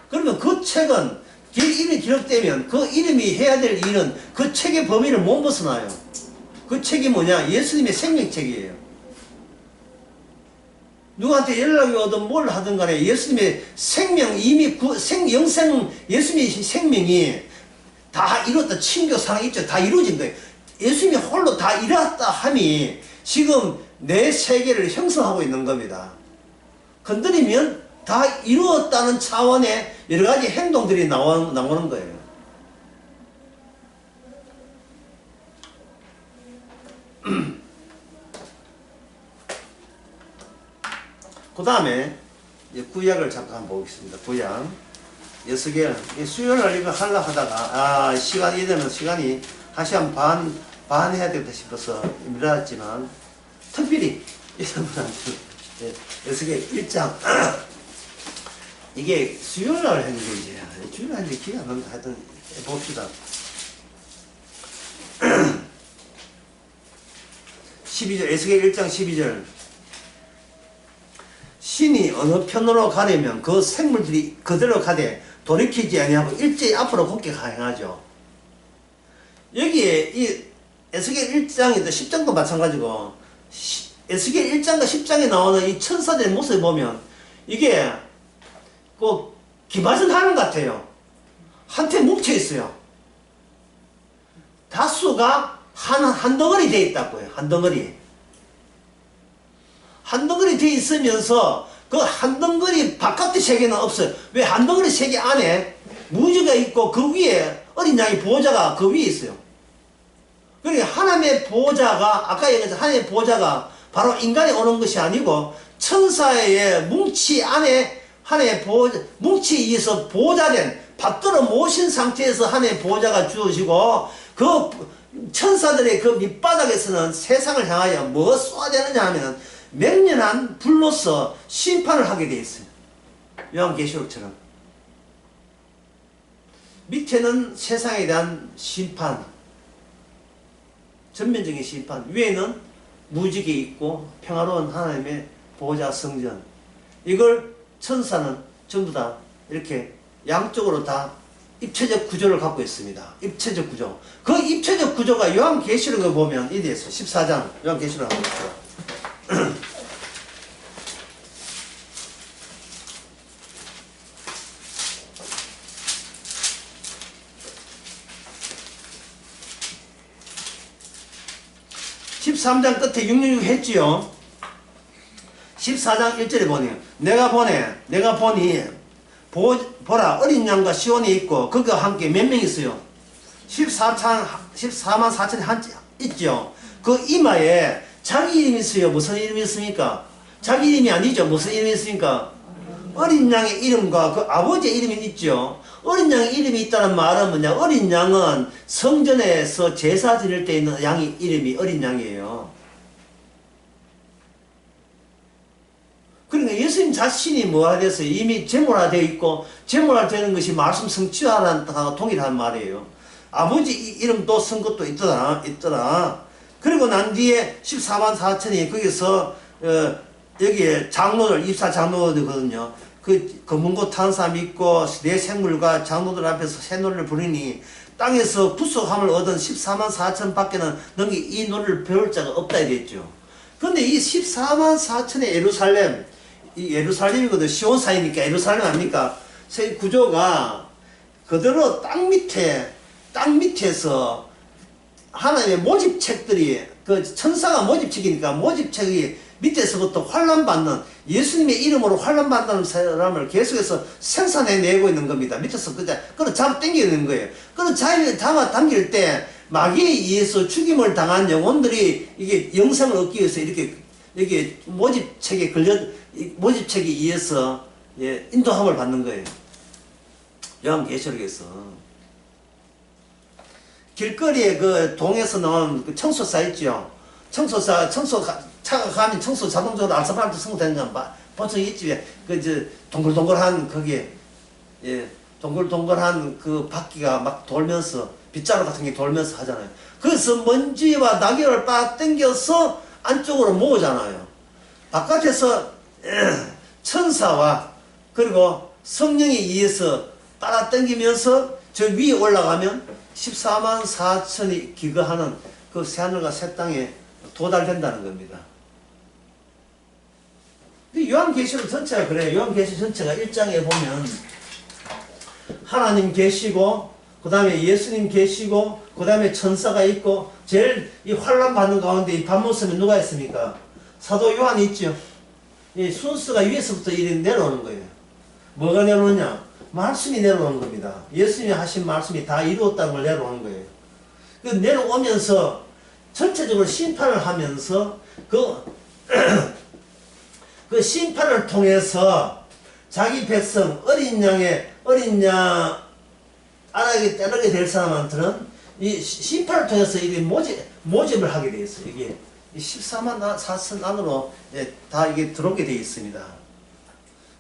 그러면 그 책은 이름이 기록되면 그 이름이 해야 될 일은 그 책의 범위를 못 벗어나요. 그 책이 뭐냐? 예수님의 생명책이에요. 누구한테 연락이 오든 뭘 하든 간에 예수님의 생명, 이미 예수님의 생명이 다 이뤘다. 친교, 사랑, 있죠. 다 이루어진 거예요. 예수님이 홀로 다 이뤘다 함이 지금 내 세계를 형성하고 있는 겁니다. 건드리면 다 이루었다는 차원의 여러 가지 행동들이 나오는 거예요. 그 다음에 구약을 잠깐 보겠습니다. 구약. 에스겔. 수요일날 이거 하려고 하다가, 시간이 되면 시간이 1시간 반 해야 되겠다 싶어서 미뤘지만, 특별히 이런 분한테, 에스겔 1장. 이게 수요일날 했는데, 이제, 주일날 했는데 기가 안 난다. 하여튼, 봅시다. 12절, 에스겔 1장 12절. 신이 어느 편으로 가려면 그 생물들이 그대로 가되 돌이키지 아니하고 일제히 앞으로 곧게 행하죠. 여기에 이 에스겔 1장에도 10장도 마찬가지고 에스겔 1장과 10장에 나오는 이 천사들의 모습을 보면 이게 꼭 기맞은 하는 것 같아요. 한테 뭉쳐 있어요. 다수가 한 덩어리 되어 있다고요. 한 덩어리. 한 덩어리 되어 있으면서 그 한 덩어리 바깥의 세계는 없어요. 왜? 한 덩어리 세계 안에 무지가 있고 그 위에 어린 양의 보호자가 그 위에 있어요. 그러니까 하나님의 보호자가, 아까 얘기했죠. 하나님의 보호자가 바로 인간이 오는 것이 아니고 천사의 뭉치 안에 하나님의 보호자, 뭉치에 의해서 보호자된 받들어 모신 상태에서 하나님의 보호자가 주어지고 그 천사들의 그 밑바닥에서는 세상을 향하여 뭐 쏘아대느냐 하면 맹렬한 불로서 심판을 하게 되어 있어요. 요한계시록처럼. 밑에는 세상에 대한 심판, 전면적인 심판, 위에는 무지개 있고 평화로운 하나님의 보호자 성전. 이걸 천사는 전부 다 이렇게 양쪽으로 다 입체적 구조를 갖고 있습니다. 입체적 구조. 그 입체적 구조가 요한계시록을 보면 이에 대해서 14장 요한계시록 한번 보시죠. 13장 끝에 666 했지요. 14장 1절에 보니 내가 보니 보라 어린 양과 시온이 있고 그가 함께 몇 명 있어요? 14만 4천이 있죠. 그 이마에 자기 이름이 있어요. 무슨 이름이 있습니까? 자기 이름이 아니죠. 무슨 이름이 있습니까? 어린 양의 이름과 그 아버지의 이름이 있죠. 어린 양의 이름이 있다는 말은 뭐냐? 어린 양은 성전에서 제사 드릴 때 있는 양의 이름이 어린 양이에요. 그러니까 예수님 자신이 뭐가 됐어요? 이미 제물화되어 있고 제물화되는 것이 말씀 성취하라는 뜻하고 동일한 말이에요. 아버지 이름도 쓴 것도 있더라. 그리고 난 뒤에 14만 4천이 거기서 여기에 장로들, 입사 장로들거든요. 그 검은고 탄 사람이 있고 내 생물과 장로들 앞에서 새 노래를 부르니 땅에서 구속함을 얻은 14만 4천 밖에는 너희 이 노래를 배울 자가 없다 이랬죠. 근데 이 14만 4천의 예루살렘, 이 예루살렘이거든. 시온 사이니까 예루살렘 아닙니까? 새 구조가 그대로 땅 밑에서 하나님의 모집책들이 그 천사가 모집책이니까 모집책이 밑에서부터 환난받는 예수님의 이름으로 환난받는 사람을 계속해서 생산해내고 있는 겁니다. 밑에서 그걸 잡아 당기는 거예요. 그걸 잡아 당길 때 마귀에 의해서 죽임을 당한 영혼들이 이게 영생을 얻기 위해서 이렇게 모집책에 모집책에 의해서 인도함을 받는 거예요. 요한계시록에서 길거리에 그 동에서 나온 그 청소사 있죠. 차가 가면 청소 자동적으로 알사바람도 성공되는 건 보통 있지. 동글동글한 거기에 동글동글한 그 바퀴가 막 돌면서 빗자루 같은 게 돌면서 하잖아요. 그래서 먼지와 낙엽을 빡 당겨서 안쪽으로 모으잖아요. 바깥에서 천사와 그리고 성령에 의해서 따라 당기면서 저 위에 올라가면 14만 4천이 기거하는 그 새하늘과 새 땅에 도달된다는 겁니다. 요한계시록 전체가 그래요. 요한계시록 전체가 1장에 보면 하나님 계시고 그 다음에 예수님 계시고 그 다음에 천사가 있고 제일 이 환난 받는 가운데 이 밤모습에 누가 있습니까? 사도 요한이 있죠. 이 순서가 위에서부터 이렇게 내려오는 거예요. 뭐가 내려오냐? 말씀이 내려오는 겁니다. 예수님이 하신 말씀이 다 이루었다는 걸 내려오는 거예요. 그 내려오면서 전체적으로 심판을 하면서 그 심판을 통해서 자기 백성 어린 양 안하게 따르게 될 사람한테는 이 심판을 통해서 이게 모집을 하게 되어 있어요. 이게 14만 4천 안으로 다 이게 들어오게 되어 있습니다.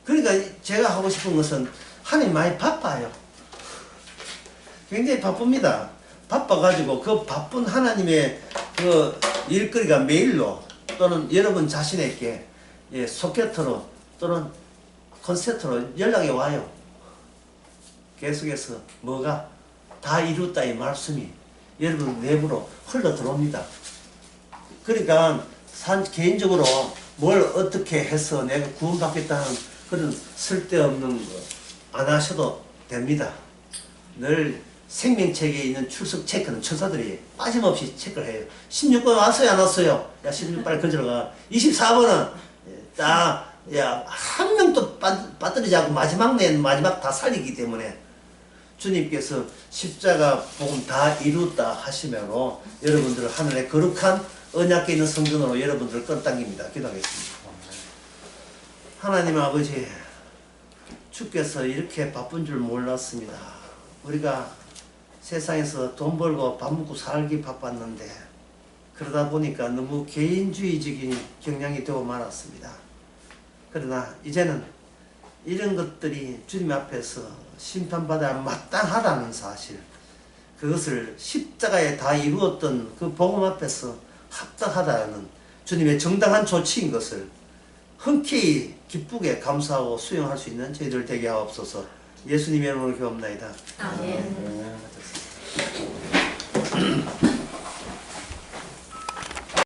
그러니까 제가 하고 싶은 것은 하나님 많이 바빠요. 굉장히 바쁩니다. 바빠가지고 그 바쁜 하나님의 그 일거리가 메일로 또는 여러분 자신에게 소켓으로 또는 콘센트로 연락이 와요. 계속해서 뭐가 다 이뤘다 이 말씀이 여러분 내부로 흘러 들어옵니다. 그러니까 개인적으로 뭘 어떻게 해서 내가 구원받겠다는 그런 쓸데없는 거 안 하셔도 됩니다. 늘 생명책에 있는 출석 체크는 천사들이 빠짐없이 체크를 해요. 16번 왔어요 안 왔어요? 야 16 빨리 건져가. 24번은 딱 야 한 명도 빠뜨리지 않고 마지막 다 살리기 때문에 주님께서 십자가 복음 다 이뤘다 하시므로 여러분들을 하늘의 거룩한 언약궤 있는 성전으로 여러분들을 끌어당깁니다. 기도하겠습니다. 하나님 아버지, 주께서 이렇게 바쁜 줄 몰랐습니다. 우리가 세상에서 돈 벌고 밥 먹고 살기 바빴는데 그러다 보니까 너무 개인주의적인 경향이 되고 말았습니다. 그러나 이제는 이런 것들이 주님 앞에서 심판받아야 마땅하다는 사실, 그것을 십자가에 다 이루었던 그 복음 앞에서 합당하다는 주님의 정당한 조치인 것을 흔쾌히 기쁘게 감사하고 수용할 수 있는 저희들 되게 하옵소서. 예수님의 이름으로 기도합니다. 아멘.